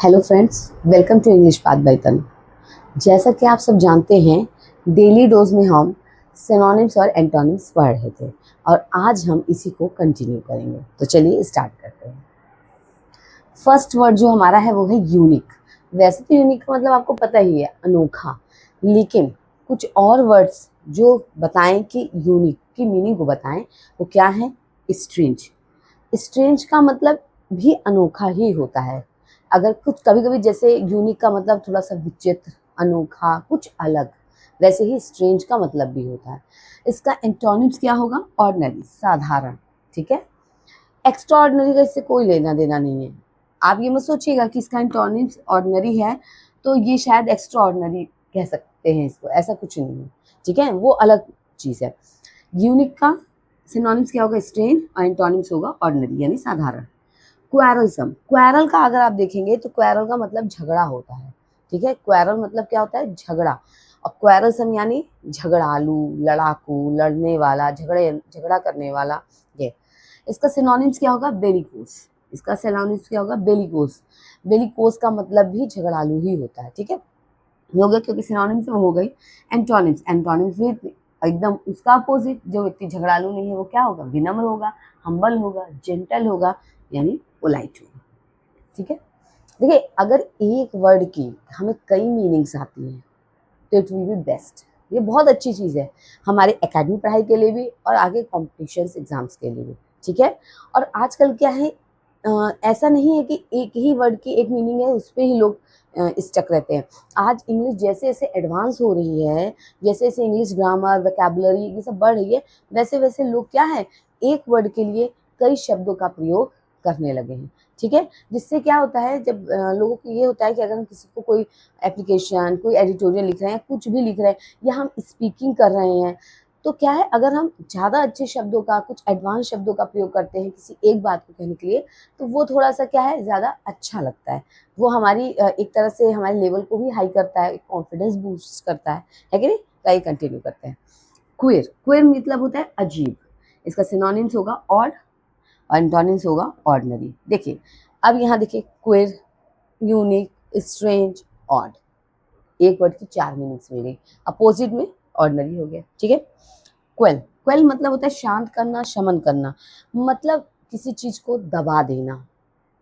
Hello friends, welcome to English path by Tanu. जैसा कि आप सब जानते हैं, डेली डोज में हम सिनोनिम्स और एंटोनिम्स पढ़ रहे थे और आज हम इसी को कंटिन्यू करेंगे। तो चलिए स्टार्ट करते हैं। फर्स्ट वर्ड जो हमारा है वो है यूनिक। वैसे तो यूनिक का मतलब आपको पता ही है, अनोखा, लेकिन कुछ और वर्ड्स जो बताएं कि यूनिक की मीनिंग को बताएं, वो क्या है? स्ट्रेंज। स्ट्रेंज का मतलब भी अनोखा ही होता है। अगर कुछ कभी कभी जैसे यूनिक का मतलब थोड़ा सा विचित्र, अनोखा, कुछ अलग, वैसे ही स्ट्रेंज का मतलब भी होता है। इसका एंटोनिम्स क्या होगा? ऑर्डिनरी, साधारण। ठीक है। एक्स्ट्रा ऑर्डिनरी का इससे कोई लेना देना नहीं है। आप ये मत सोचिएगा कि इसका एंटोनिम्स ऑर्डिनरी है तो ये शायद एक्स्ट्रा ऑर्डिनरी कह सकते हैं इसको, ऐसा कुछ नहीं है। ठीक है, वो अलग चीज़ है। यूनिक का सिनोनिम्स क्या होगा? स्ट्रेंज, और एंटोनिम्स होगा ऑर्डिनरी यानी साधारण। क्वेरलसम, क्वेरल का अगर आप देखेंगे तो क्वेरल का मतलब झगड़ा होता है। ठीक है, क्वेरल मतलब क्या होता है? झगड़ा। और क्वेरलसम यानी झगड़ालू, लड़ाकू, लड़ने वाला, झगड़ा करने वाला। ये इसका सिनोनिम्स क्या होगा? बेलिकोस। इसका सिनोनिम्स क्या होगा? बेलिकोस। बेलिकोस का मतलब भी झगड़ालू ही होता है। ठीक है, हो गया, क्योंकि सिनोनिम्स वो हो गई। एंटोनिम्स, एंटोनिम्स भी एकदम उसका अपोजिट। जो व्यक्ति झगड़ालू नहीं है वो क्या होगा? विनम्र होगा, हम्बल होगा, जेंटल होगा, यानी पोलाइट होगा। ठीक है। देखिए, अगर एक वर्ड की हमें कई मीनिंग्स आती हैं तो इट विल बी बेस्ट। ये बहुत अच्छी चीज़ है हमारे एकेडमिक पढ़ाई के लिए भी और आगे कॉम्पिटिशन एग्जाम्स के लिए भी। ठीक है। और आजकल क्या है, ऐसा नहीं है कि एक ही वर्ड की एक मीनिंग है उस पर ही लोग स्टक रहते हैं। आज इंग्लिश जैसे जैसे एडवांस हो रही है, जैसे जैसे इंग्लिश ग्रामर, वोकैबुलरी ये सब बढ़ रही है, वैसे वैसे लोग क्या है, एक वर्ड के लिए कई शब्दों का प्रयोग करने लगे हैं। ठीक है, जिससे क्या होता है, जब लोगों को ये होता है कि अगर हम किसी को कोई एप्लीकेशन, कोई एडिटोरियल लिख रहे हैं, कुछ भी लिख रहे हैं या हम स्पीकिंग कर रहे हैं, तो क्या है, अगर हम ज़्यादा अच्छे शब्दों का, कुछ एडवांस शब्दों का प्रयोग करते हैं किसी एक बात को कहने के लिए, तो वो थोड़ा सा क्या है, ज़्यादा अच्छा लगता है। वो हमारी एक तरह से हमारे लेवल को भी हाई करता है, कॉन्फिडेंस बूस्ट करता है कि नहीं? तो ये कंटिन्यू करते हैं। क्वेर, क्वेर मतलब होता है अजीब। इसका सिनोनिम्स होगा ऑड और एंटोनिम्स होगा ऑर्डिनरी। देखिए, अब यहाँ देखिए, क्वेर, यूनिक, स्ट्रेंज, ऑड, एक वर्ड की चार मीनिंग्स मिल गई। अपोजिट में ऑर्डिनरी हो गया। ठीक है। क्वेल, क्वेल मतलब होता है शांत करना, शमन करना, मतलब किसी चीज को दबा देना,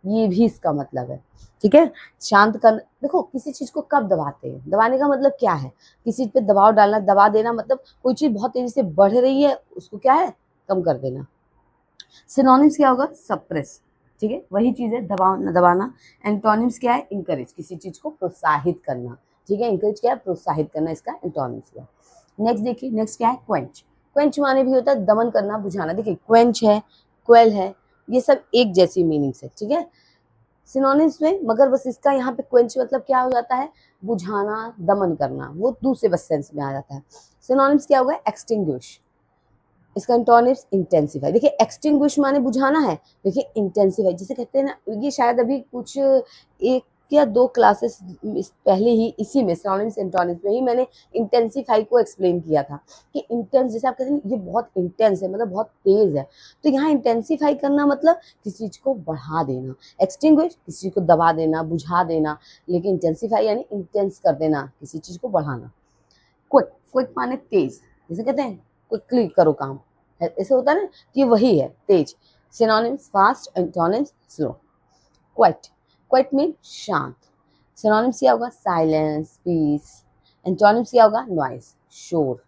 ये भी इसका मतलब है। ठीक है, शांत कर, देखो किसी चीज को कब दबाते हैं? दबाने का मतलब क्या है? किसी पे दबाव डालना, दबा देना मतलब कोई चीज बहुत तेजी से बढ़ रही है उसको क्या है, कम कर देना। सिनोनिम्स क्या होगा? सप्रेस। ठीक है, वही चीज है, दबाना, दबाना। एंटोनिम्स क्या है? इंकरेज, किसी चीज को प्रोत्साहित करना। ठीक है, इंकरेज क्या है? प्रोत्साहित करना, इसका एंटोनिम्स क्या है। नेक्स्ट देखिए, नेक्स्ट क्या है? क्वेंच। क्वेंच माने भी होता है दमन करना, बुझाना। देखिए, क्वेंच है, क्वेल है, ये सब एक जैसी मीनिंग्स है। ठीक है, सिनोनिम्स में, मगर बस इसका यहाँ पे क्वेंच मतलब क्या हो जाता है? बुझाना, दमन करना, वो दूसरे बस सेंस में आ जाता है। सिनोनिम्स क्या होगा? एक्सटिंग्विश। इसका एंटोनिम्स इंटेंसिफाई। देखिए, एक्सटिंग्विश माने बुझाना है, देखिए इंटेंसिफाई जिसे कहते हैं ना, ये शायद अभी कुछ एक या दो क्लासेस पहले ही इसी में सिनोनिम्स एंटोनिम्स में ही मैंने इंटेंसिफाई को एक्सप्लेन किया था कि इंटेंस, जैसे आप कहते हैं ये बहुत इंटेंस है, मतलब बहुत तेज है, तो यहाँ इंटेंसिफाई करना मतलब किसी चीज को बढ़ा देना। एक्सटिंग्विश किसी चीज को दबा देना, बुझा देना, लेकिन इंटेंसिफाई यानी इंटेंस कर देना, किसी चीज को बढ़ाना। क्विक, क्विक माने तेज, जैसे कहते हैं क्विकली करो काम, ऐसे होता है ना, कि वही है तेज। Synonyms fast, antonyms slow. Quiet, quiet mean शांत। सिनोनिम्स क्या होगा? Silence, piece. एंटोनिम्स क्या होगा? नॉइस, शोर।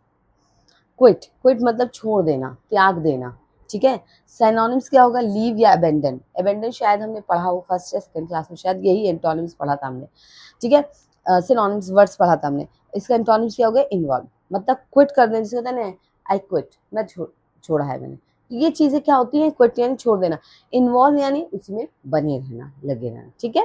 क्विट, क्विट मतलब छोड़ देना, त्याग देना। ठीक है, सिनोनिम्स क्या होगा? लीव या अबेंडन। अबेंडन शायद हमने पढ़ा हो फर्स्ट या सेकंड क्लास में, शायद यही एंटोनिम्स पढ़ा था हमने। ठीक है, सिनोनिम्स वर्ड्स पढ़ा था हमने। इसका एंटोनिम्स क्या हो गया? इन्वॉल्व, मतलब क्विट कर देना, जिसे होता है ना, आई क्विट, मैं छोड़ा है मैंने। ये चीजें क्या होती हैं? क्विट यानी छोड़ देना, इन्वॉल्व यानी उसमें बने रहना, लगे रहना। ठीक है,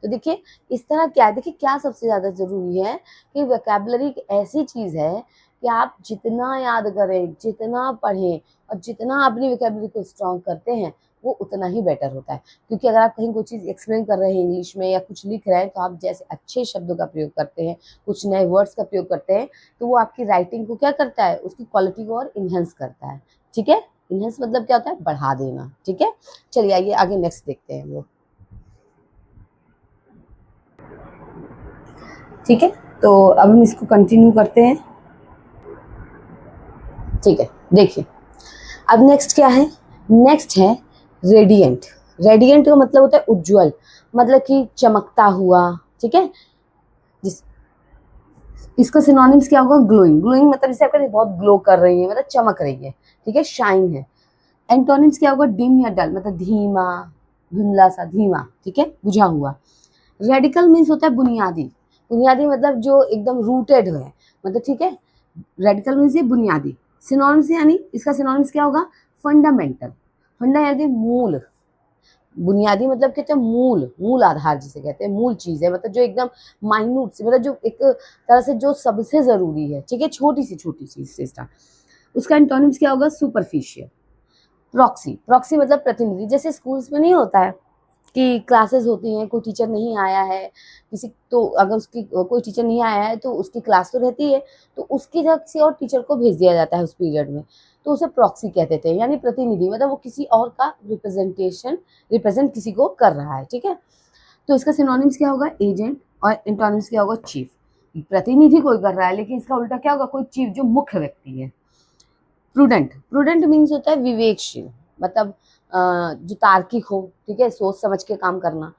तो देखिए इस तरह क्या है, देखिए क्या सबसे ज्यादा जरूरी है कि वोकैबुलरी एक ऐसी चीज है कि आप जितना याद करें, जितना पढ़ें और जितना अपनी वोकैबुलरी को स्ट्रॉन्ग करते हैं, वो उतना ही बेटर होता है। क्योंकि अगर आप कहीं कोई चीज़ एक्सप्लेन कर रहे हैं इंग्लिश में या कुछ लिख रहे हैं, तो आप जैसे अच्छे शब्दों का प्रयोग करते हैं, कुछ नए वर्ड्स का प्रयोग करते हैं, तो वो आपकी राइटिंग को क्या करता है? उसकी क्वालिटी को और इन्हेंस करता है। ठीक है, इन्हेंस मतलब क्या होता है? बढ़ा देना। ठीक है, चलिए आइए आगे नेक्स्ट देखते हैं हम लोग। ठीक है, तो अब हम इसको कंटिन्यू करते हैं। ठीक है, देखिए अब नेक्स्ट क्या है, नेक्स्ट है रेडिएंट। रेडिएंट का मतलब होता है उज्जवल, मतलब कि चमकता हुआ। ठीक है, जिस इसका सिनोनिम्स क्या होगा, ग्लोइंग। ग्लोइंग मतलब जैसे आप कहते हैं बहुत ग्लो कर रही है, मतलब चमक रही है। ठीक है, शाइन है। एंटोनिम्स क्या होगा, डिम या डल, मतलब धीमा, धुंधला सा, धीमा। ठीक है, बुझा हुआ। रेडिकल मीन्स होता है बुनियादी। बुनियादी मतलब जो एकदम रूटेड है, मतलब ठीक है, रेडिकल मीन्स ये बुनियादी। सिनोनिम्स यानी इसका सिनोनिम्स क्या होगा, फंडामेंटल। फंडा यानी मूल। बुनियादी मतलब कहते हैं मूल, मूल आधार जिसे कहते हैं, मूल चीज है, मतलब जो एकदम माइन्यूट से, मतलब जो एक तरह से जो सबसे जरूरी है। ठीक है, छोटी चीज से स्टार्ट। उसका एंटोनिम्स क्या होगा, सुपरफिशियल। प्रॉक्सी। प्रॉक्सी मतलब प्रतिनिधि, जैसे स्कूल्स में नहीं होता है कि क्लासेस होती हैं, कोई टीचर नहीं आया है, किसी तो अगर उसकी कोई टीचर नहीं आया है तो उसकी क्लास तो रहती है, तो उसकी जगह किसी और टीचर को भेज दिया जाता है उस पीरियड में, तो उसे प्रॉक्सी कहते थे, यानी प्रतिनिधि, मतलब वो किसी और का रिप्रेजेंट किसी को कर रहा है। ठीक है, तो इसका सिनोनिम्स क्या होगा, एजेंट, और एंटोनिम्स क्या होगा, चीफ। प्रतिनिधि कोई कर रहा है, लेकिन इसका उल्टा क्या होगा, कोई चीफ जो मुख्य व्यक्ति है। प्रूडेंट। प्रूडेंट मीन्स होता है विवेकशील, मतलब जो तार्किक हो। ठीक है, सोच समझ के काम करना।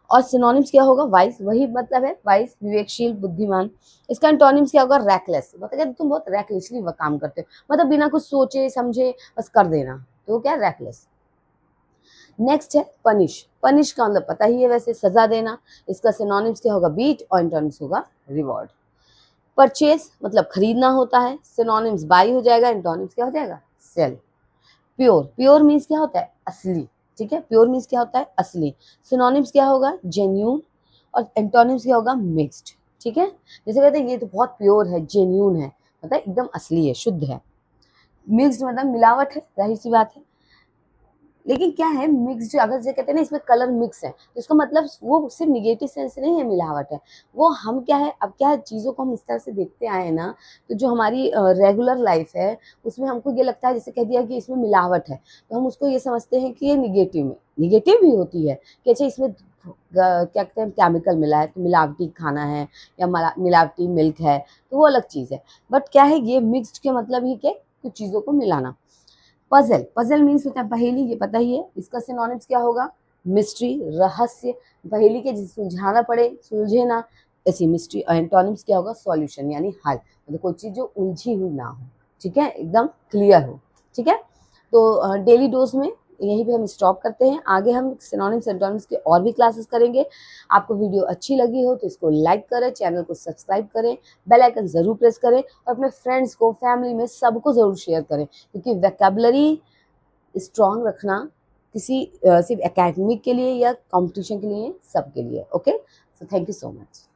और सिनोनिम्स क्या होगा, वाइज, वही मतलब है वाइज, विवेकशील, बुद्धिमान। इसका एंटोनिम्स क्या होगा, रैकलेस, मतलब कि तुम बहुत रैकलेसली वो काम करते हो, मतलब बिना कुछ सोचे समझे बस कर देना, तो क्या, रैकलेस। नेक्स्ट है पनिश। पनिश का मतलब पता ही है वैसे, सजा देना। इसका सिनोनिम्स क्या होगा, बीट, और एंटोनिम्स होगा रिवॉर्ड। परचेस मतलब खरीदना होता है, सिनोनिम्स बाई हो जाएगा, एंटोनिम्स क्या हो जाएगा, सेल। प्योर। प्योर मीन्स क्या होता है, असली। ठीक है, प्योर मीन्स क्या होता है, असली। सिनोनिम्स क्या होगा, जेन्यून, और एंटोनिम्स क्या होगा, मिक्स्ड। ठीक है, जैसे कहते हैं ये तो बहुत प्योर है, जेन्यून है, मतलब एकदम असली है, शुद्ध है। मिक्स्ड मतलब मिलावट है, जाहिर सी बात है। लेकिन क्या है मिक्स्ड, अगर जैसे कहते हैं ना इसमें कलर मिक्स है, तो इसका मतलब वो सिर्फ निगेटिव सेंस से नहीं है मिलावट है। वो हम क्या है, अब क्या है, चीज़ों को हम इस तरह से देखते आए हैं ना, तो जो हमारी रेगुलर लाइफ है उसमें हमको ये लगता है, जैसे कह दिया कि इसमें मिलावट है, तो हम उसको ये समझते हैं कि ये निगेटिव में, निगेटिव भी होती है कि अच्छा इसमें क्या कहते हैं केमिकल मिला है तो मिलावटी खाना है, या मिलावटी मिल्क है, तो वो अलग चीज़ है। बट क्या है, ये मिक्स्ड के मतलब ही कि कुछ चीज़ों को मिलाना। पजल। पजल मीन्स होता है पहेली, ये पता ही है। इसका सिनोनिम्स क्या होगा, मिस्ट्री, रहस्य, पहेली के जिसे सुलझाना पड़े, सुलझे ना, ऐसी मिस्ट्री। और एंटोनिम्स क्या होगा, सॉल्यूशन यानी हल, मतलब कोई चीज़ जो उलझी हुई ना हो। ठीक है, एकदम क्लियर हो। ठीक है, तो डेली डोज में यहीं पे हम स्टॉप करते हैं, आगे हम सिनोनिम्स एंटोनिम्स के और भी क्लासेस करेंगे। आपको वीडियो अच्छी लगी हो तो इसको लाइक करें, चैनल को सब्सक्राइब करें, बेल आइकन ज़रूर प्रेस करें, और अपने फ्रेंड्स को, फैमिली में सबको ज़रूर शेयर करें, क्योंकि वोकैबुलरी स्ट्रॉन्ग रखना किसी सिर्फ एकेडमिक के लिए या कंपटीशन के लिए, सबके लिए। Okay, so thank you so much.